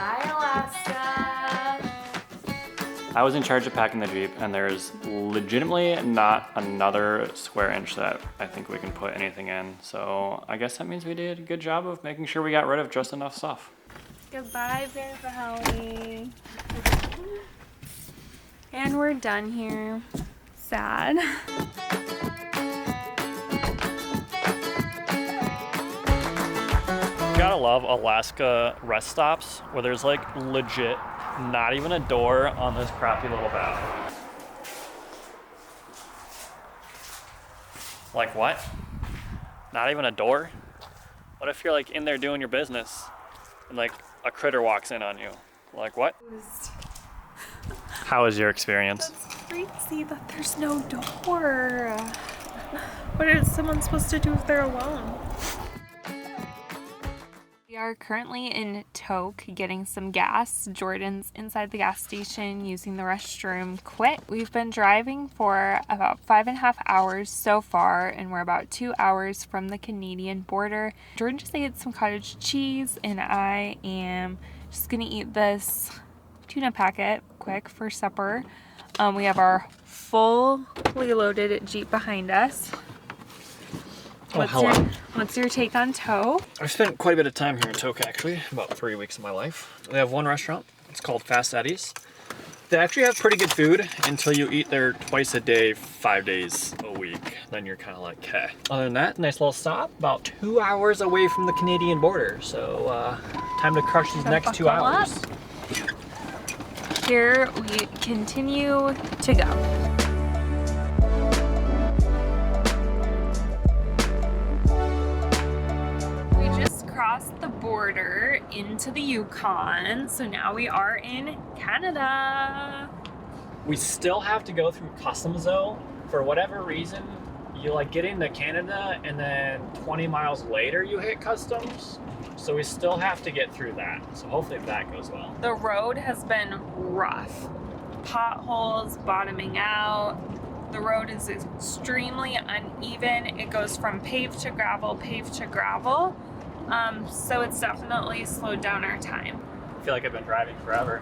Bye, Alaska. I was in charge of packing the Jeep, and there's legitimately not another square inch that I think we can put anything in. So I guess that means we did a good job of making sure we got rid of just enough stuff. Goodbye, Banff Howie. And we're done here. Sad. You gotta love Alaska rest stops where there's like legit not even a door on this crappy little bathroom. Like what? Not even a door? What if you're like in there doing your business and like a critter walks in on you? Like what? How was your experience? That's crazy that there's no door. What is someone supposed to do if they're alone? We are currently in Toke getting some gas. Jordan's inside the gas station using the restroom. Quit. We've been driving for about 5.5 hours so far, and we're about 2 hours from the Canadian border. Jordan just ate some cottage cheese, and I am just gonna eat this tuna packet quick for supper. We have our fully loaded Jeep behind us. What's your take on Toke? I've spent quite a bit of time here in Toke actually, about 3 weeks of my life. They have one restaurant, it's called Fast Eddie's. They actually have pretty good food until you eat there twice a day, 5 days a week. Then you're kind of like, heh. Other than that, nice little stop, about 2 hours away from the Canadian border. So time to crush these next 2 hours. Here we continue to go. Crossed the border into the Yukon, so now we are in Canada. We still have to go through customs though. For whatever reason, you like get into Canada and then 20 miles later you hit customs. So we still have to get through that. So hopefully that goes well. The road has been rough. Potholes, bottoming out. The road is extremely uneven. It goes from paved to gravel, paved to gravel. So it's definitely slowed down our time. I feel like I've been driving forever,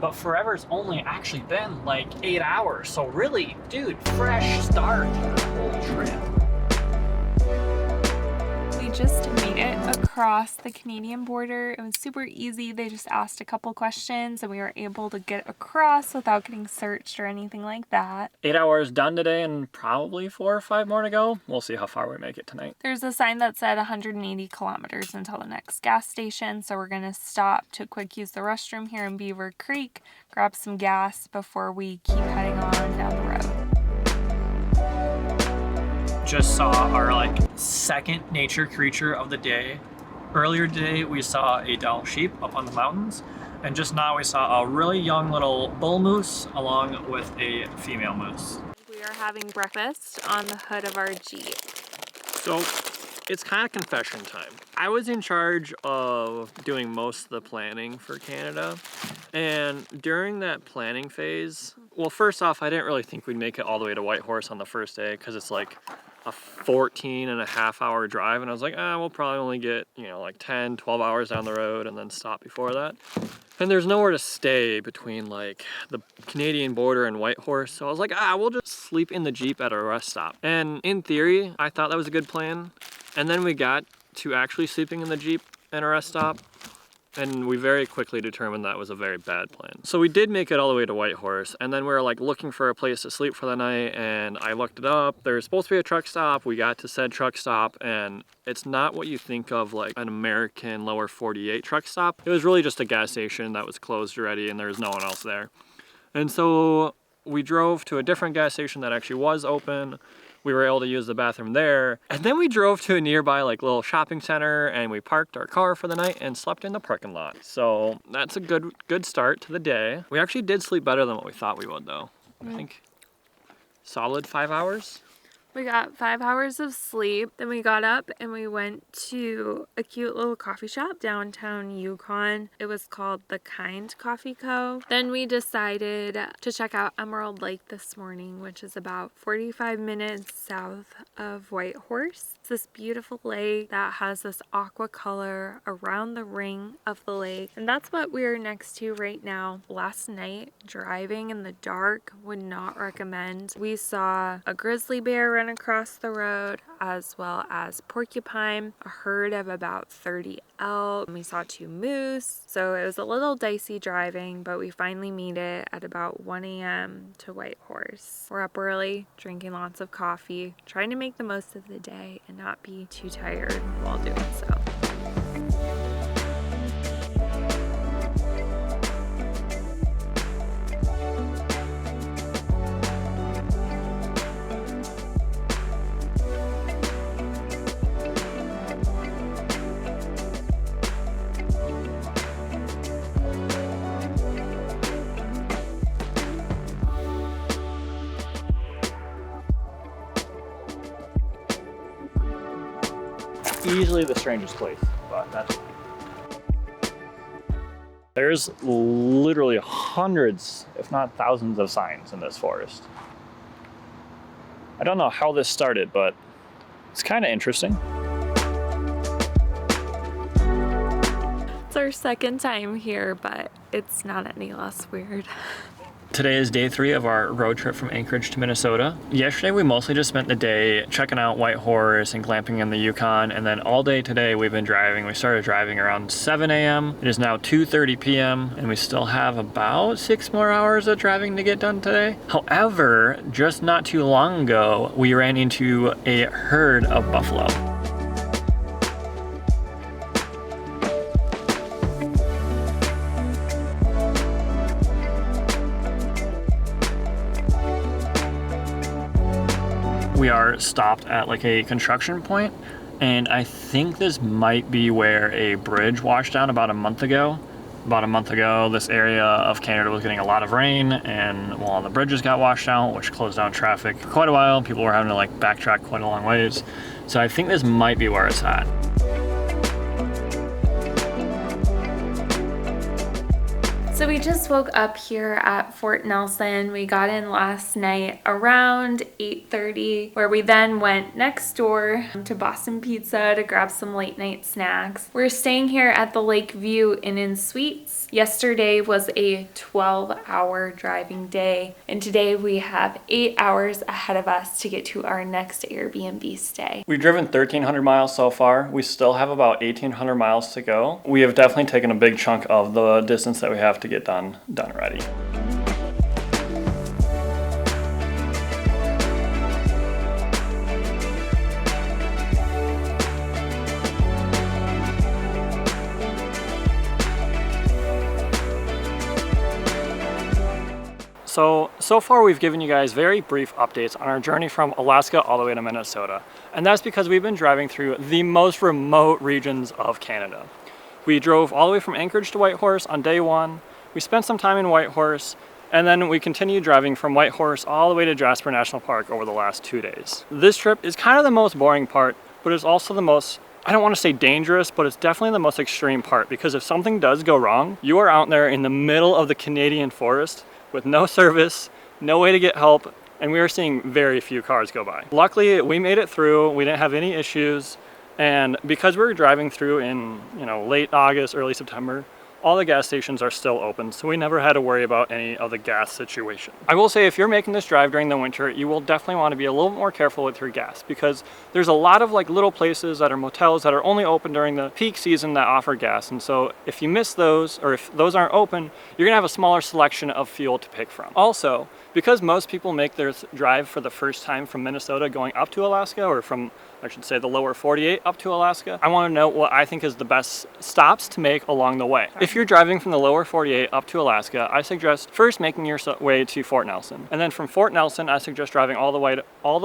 but forever's only actually been like 8 hours. So really, dude, fresh start to the whole trip. We just made it across the Canadian border. It was super easy. They just asked a couple questions and we were able to get across without getting searched or anything like that. 8 hours done today and probably 4 or 5 more to go. We'll see how far we make it tonight. There's a sign that said 180 kilometers until the next gas station. So we're going to stop to quick use the restroom here in Beaver Creek, grab some gas before we keep heading on down the road. Just saw our like second nature creature of the day. Earlier today we saw a Dall sheep up on the mountains, and just now we saw a really young little bull moose along with a female moose. We are having breakfast on the hood of our Jeep. So it's kind of confession time. I was in charge of doing most of the planning for Canada, and during that planning phase, well, first off, I didn't really think we'd make it all the way to Whitehorse on the first day because it's like a 14.5-hour drive, and I was like, we'll probably only get, like 10, 12 hours down the road and then stop before that. And there's nowhere to stay between like the Canadian border and Whitehorse, so I was like, we'll just sleep in the Jeep at a rest stop. And in theory, I thought that was a good plan. And then we got to actually sleeping in the Jeep at a rest stop, and we very quickly determined that was a very bad plan. So we did make it all the way to Whitehorse, and then we were like looking for a place to sleep for the night, and I looked it up. There's supposed to be a truck stop. We got to said truck stop, and it's not what you think of like an American lower 48 truck stop. It was really just a gas station that was closed already, and there was no one else there. And so we drove to a different gas station that actually was open. We were able to use the bathroom there. And then we drove to a nearby like little shopping center, and we parked our car for the night and slept in the parking lot. So that's a good start to the day. We actually did sleep better than what we thought we would though. I think solid 5 hours. We got 5 hours of sleep. Then we got up and we went to a cute little coffee shop downtown Yukon. It was called The Kind Coffee Co. Then we decided to check out Emerald Lake this morning, which is about 45 minutes south of Whitehorse. It's this beautiful lake that has this aqua color around the ring of the lake, and that's what we're next to right now. Last night, driving in the dark, would not recommend. We saw a grizzly bear run across the road, as well as porcupine, a herd of about 30 elk, and we saw 2 moose. So it was a little dicey driving, but we finally made it at about 1 a.m. to Whitehorse. We're up early, drinking lots of coffee, trying to make the most of the day and not be too tired while doing so. Easily the strangest place, but that's fine. There's literally hundreds, if not thousands, of signs in this forest. I don't know how this started, but it's kind of interesting. It's our second time here, but it's not any less weird. Today is day 3 of our road trip from Anchorage to Minnesota. Yesterday we mostly just spent the day checking out Whitehorse and glamping in the Yukon, and then all day today we've been driving. We started driving around 7 a.m. It is now 2:30 p.m. and we still have about 6 more hours of driving to get done today. However, just not too long ago we ran into a herd of buffalo. We are stopped at like a construction point, and I think this might be where a bridge washed down about a month ago. About a month ago, this area of Canada was getting a lot of rain, and well, the bridges got washed out, which closed down traffic for quite a while. People were having to like backtrack quite a long ways. So I think this might be where it's at. So we just woke up here at Fort Nelson. We got in last night around 8:30, where we then went next door to Boston Pizza to grab some late night snacks. We're staying here at the Lakeview Inn & Suites. Yesterday was a 12-hour driving day, and today we have 8 hours ahead of us to get to our next Airbnb stay. We've driven 1,300 miles so far. We still have about 1,800 miles to go. We have definitely taken a big chunk of the distance that we have to get done already. So far we've given you guys very brief updates on our journey from Alaska all the way to Minnesota. And that's because we've been driving through the most remote regions of Canada. We drove all the way from Anchorage to Whitehorse on day 1. We spent some time in Whitehorse, and then we continued driving from Whitehorse all the way to Jasper National Park over the last 2 days. This trip is kind of the most boring part, but it's also the most, I don't want to say dangerous, but it's definitely the most extreme part, because if something does go wrong, you are out there in the middle of the Canadian forest with no service, no way to get help, and we were seeing very few cars go by. Luckily, we made it through. We didn't have any issues, and because we were driving through in, late August, early September, all the gas stations are still open, so we never had to worry about any of the gas situation. I will say, if you're making this drive during the winter, you will definitely want to be a little more careful with your gas, because there's a lot of like little places that are motels that are only open during the peak season that offer gas. And so if you miss those, or if those aren't open, you're gonna have a smaller selection of fuel to pick from. Also, because most people make their drive for the first time from Minnesota going up to Alaska, or from, I should say, the lower 48 up to Alaska, I want to know what I think is the best stops to make along the way. If you're driving from the lower 48 up to Alaska, I suggest first making your way to Fort Nelson. And then from Fort Nelson, I suggest driving all the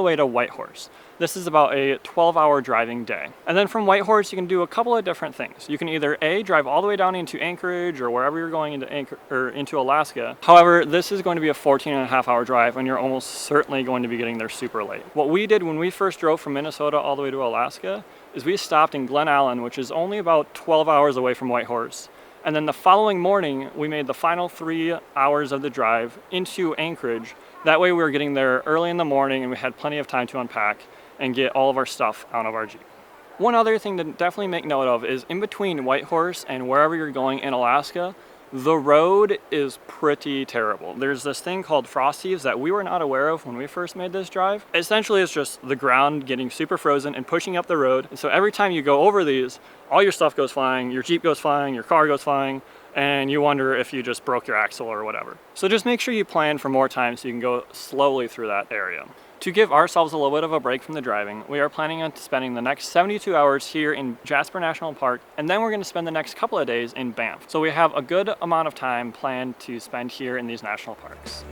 way to Whitehorse. This is about a 12-hour driving day. And then from Whitehorse, you can do a couple of different things. You can either A, drive all the way down into Anchorage or wherever you're going into Alaska. However, this is going to be a 14.5-hour drive, and you're almost certainly going to be getting there super late. What we did when we first drove from Minnesota all the way to Alaska is we stopped in Glenallen, which is only about 12 hours away from Whitehorse. And then the following morning, we made the final 3 hours of the drive into Anchorage. That way we were getting there early in the morning and we had plenty of time to unpack. and get all of our stuff out of our Jeep. One other thing to definitely make note of is in between Whitehorse and wherever you're going in Alaska, the road is pretty terrible. There's this thing called frost heaves that we were not aware of when we first made this drive. Essentially, it's just the ground getting super frozen and pushing up the road. And so every time you go over these, all your stuff goes flying, your Jeep goes flying, your car goes flying, and you wonder if you just broke your axle or whatever. So just make sure you plan for more time so you can go slowly through that area. To give ourselves a little bit of a break from the driving, we are planning on spending the next 72 hours here in Jasper National Park, and then we're going to spend the next couple of days in Banff. So we have a good amount of time planned to spend here in these national parks.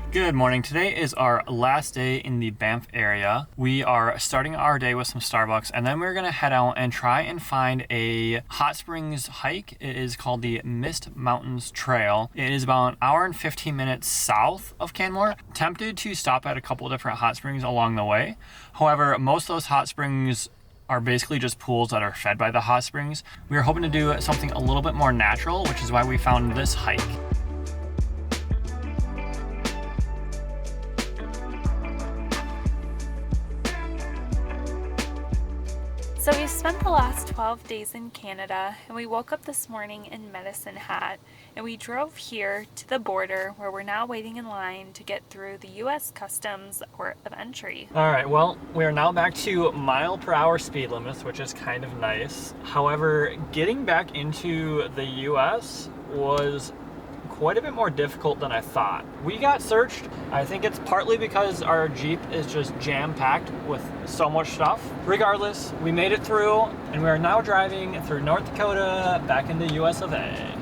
Good morning. Today is our last day in the Banff area. We are starting our day with some Starbucks, and then we're going to head out and try and find a hot springs hike. It is called the Mist Mountains Trail. It is about an hour and 15 minutes south of Canmore. Tempted to stop at a couple different hot springs along the way. However, most of those hot springs are basically just pools that are fed by the hot springs. We are hoping to do something a little bit more natural, which is why we found this hike. So we've spent the last 12 days in Canada, and we woke up this morning in Medicine Hat, and we drove here to the border where we're now waiting in line to get through the U.S. Customs port of entry. All right, well, we are now back to mile-per-hour speed limits, which is kind of nice. However, getting back into the U.S. was quite a bit more difficult than I thought. We got searched. I think it's partly because our Jeep is just jam-packed with so much stuff. Regardless, we made it through, and we are now driving through North Dakota back into US of A.